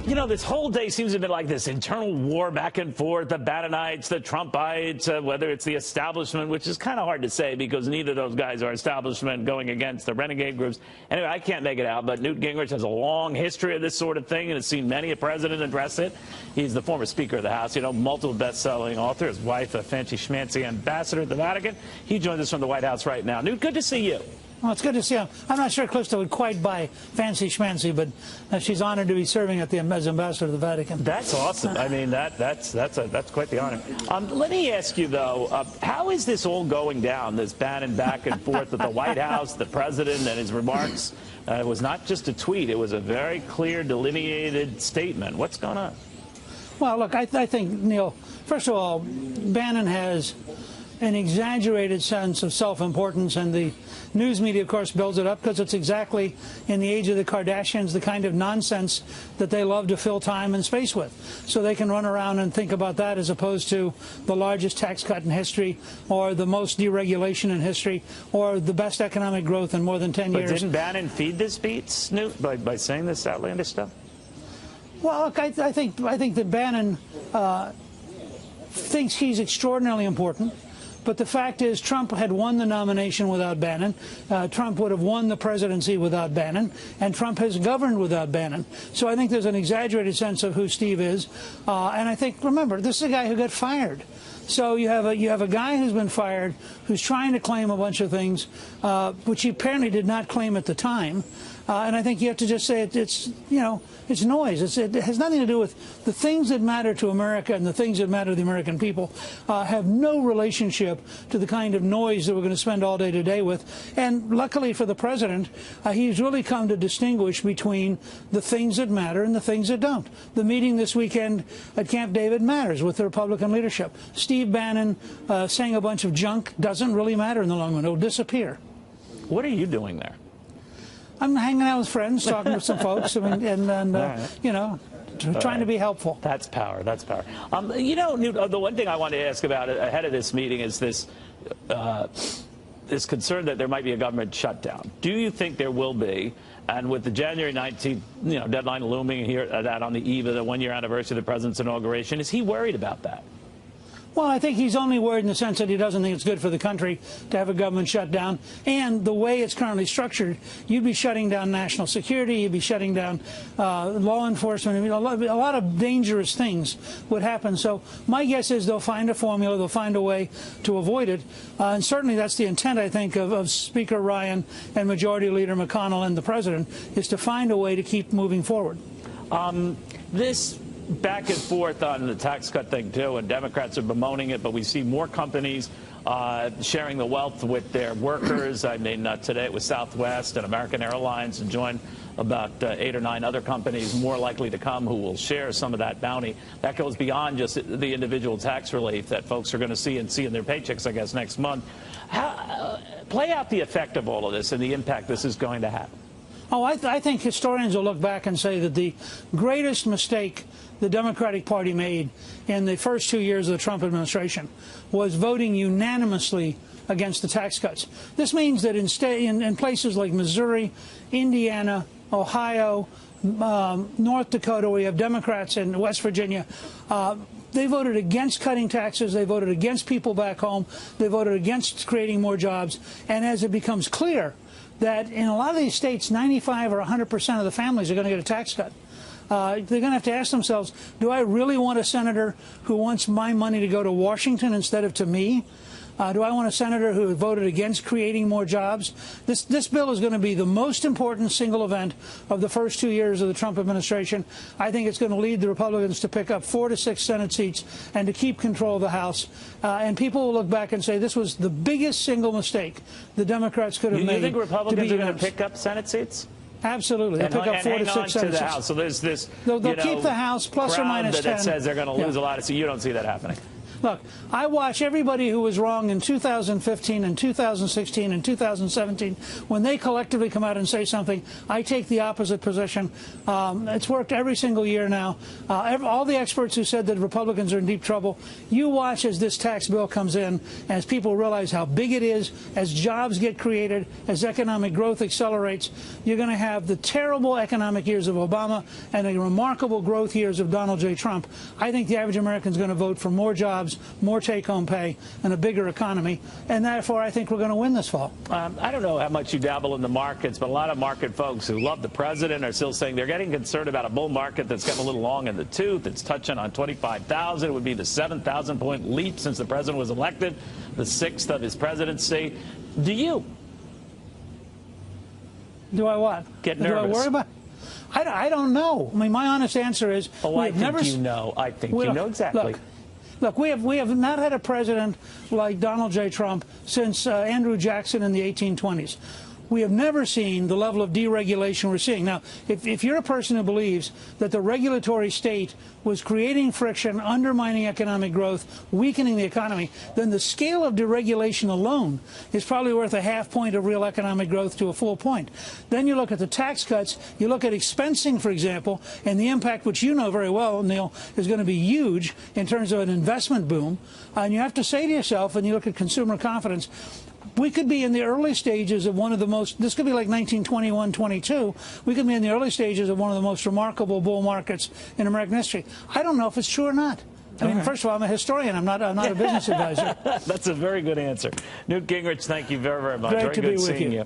You know, this whole day seems to be like this internal war back and forth, the Bannonites, the Trumpites, whether it's the establishment, which is kind of hard to say because neither of those guys are establishment going against the renegade groups. Anyway, I can't make it out, but Newt Gingrich has a long history of this sort of thing and has seen many a president address it. He's the former Speaker of the House, you know, multiple best-selling author, his wife, a fancy schmancy ambassador at the Vatican. He joins us from the White House right now. Newt, good to see you. Well, it's good to see him. I'm not sure Clifton would quite buy fancy schmancy, but she's honored to be serving as ambassador to the Vatican. That's awesome. I mean, that's quite the honor. Let me ask you, though, how is this all going down, this Bannon back and forth at the White House, the president and his remarks? It was not just a tweet. It was a very clear, delineated statement. What's going on? Well, look, I think, Neil, first of all, Bannon has an exaggerated sense of self-importance, and the news media, of course, builds it up because it's exactly, in the age of the Kardashians, the kind of nonsense that they love to fill time and space with. So they can run around and think about that as opposed to the largest tax cut in history or the most deregulation in history or the best economic growth in more than 10 years. But didn't Bannon feed this beat, Snoop, by saying this outlandish stuff? Well, look, I think that Bannon thinks he's extraordinarily important. But the fact is, Trump had won the nomination without Bannon. Trump would have won the presidency without Bannon. And Trump has governed without Bannon. So I think there's an exaggerated sense of who Steve is. And I think, remember, this is a guy who got fired. So you have a guy who's been fired, who's trying to claim a bunch of things, which he apparently did not claim at the time. And I think you have to just say it's noise. It has nothing to do with the things that matter to America, and the things that matter to the American people have no relationship to the kind of noise that we're going to spend all day today with. And luckily for the president, he's really come to distinguish between the things that matter and the things that don't. The meeting this weekend at Camp David matters with the Republican leadership. Steve Bannon saying a bunch of junk doesn't really matter in the long run. It'll disappear. What are you doing there? I'm hanging out with friends, talking with some folks, you know, trying to be helpful. That's power. That's power. You know, Newt, the one thing I wanted to ask about ahead of this meeting is this concern that there might be a government shutdown. Do you think there will be? And with the January 19th, deadline looming here, that on the eve of the one-year anniversary of the president's inauguration, is he worried about that? Well, I think he's only worried in the sense that he doesn't think it's good for the country to have a government shutdown. And the way it's currently structured, you'd be shutting down national security, you'd be shutting down law enforcement. I mean, a lot of dangerous things would happen. So my guess is they'll find a formula, they'll find a way to avoid it. And certainly that's the intent, I think, of Speaker Ryan and Majority Leader McConnell and the president, is to find a way to keep moving forward. This back and forth on the tax cut thing, too, and Democrats are bemoaning it, but we see more companies sharing the wealth with their workers. I mean, today it was Southwest and American Airlines, and joined about 8 or 9 other companies more likely to come who will share some of that bounty. That goes beyond just the individual tax relief that folks are going to see in their paychecks, I guess, next month. Play out the effect of all of this and the impact this is going to have. Oh, I think historians will look back and say that the greatest mistake the Democratic Party made in the first 2 years of the Trump administration was voting unanimously against the tax cuts. This means that in places like Missouri, Indiana, Ohio, North Dakota, where you have Democrats, and West Virginia, they voted against cutting taxes. They voted against people back home. They voted against creating more jobs. And as it becomes clear that in a lot of these states, 95 or 100% of the families are going to get a tax cut, they're going to have to ask themselves, do I really want a senator who wants my money to go to Washington instead of to me? Do I want a senator who voted against creating more jobs? This bill is going to be the most important single event of the first 2 years of the Trump administration. I think it's going to lead the Republicans to pick up 4 to 6 Senate seats and to keep control of the House. And people will look back and say this was the biggest single mistake the Democrats could have made. You think Republicans are going to pick up Senate seats? Absolutely. They'll pick up 4 to 6 Senate seats. House. So there's this They'll keep the House plus or minus 10. That says they're going to lose a lot of seats. You don't see that happening. Look, I watch everybody who was wrong in 2015 and 2016 and 2017. When they collectively come out and say something, I take the opposite position. It's worked every single year now. All the experts who said that Republicans are in deep trouble, you watch as this tax bill comes in, as people realize how big it is, as jobs get created, as economic growth accelerates. You're going to have the terrible economic years of Obama and the remarkable growth years of Donald J. Trump. I think the average American is going to vote for more jobs, more take-home pay, and a bigger economy, and therefore I think we're going to win this fall. I don't know how much you dabble in the markets, but a lot of market folks who love the president are still saying they're getting concerned about a bull market that's getting a little long in the tooth. It's touching on 25,000. It would be the 7,000-point leap since the president was elected, the 6th of his presidency. Do you? Do I what? Get nervous. Do I worry about? I don't know. I mean, my honest answer is, I think you know. I think you know exactly. Look, we have not had a president like Donald J. Trump since Andrew Jackson in the 1820s. We have never seen the level of deregulation we're seeing. Now, if you're a person who believes that the regulatory state was creating friction, undermining economic growth, weakening the economy, then the scale of deregulation alone is probably worth a half point of real economic growth to a full point. Then you look at the tax cuts, you look at expensing, for example, and the impact, which you know very well, Neil, is going to be huge in terms of an investment boom. And you have to say to yourself, when you look at consumer confidence, we could be in the early stages of one of the most, this could be like 1921-22, we could be in the early stages of one of the most remarkable bull markets in American history. I don't know if it's true or not. I mean, first of all, I'm a historian. I'm not a business advisor. That's a very good answer. Newt Gingrich, thank you very, very much. Great to be with you.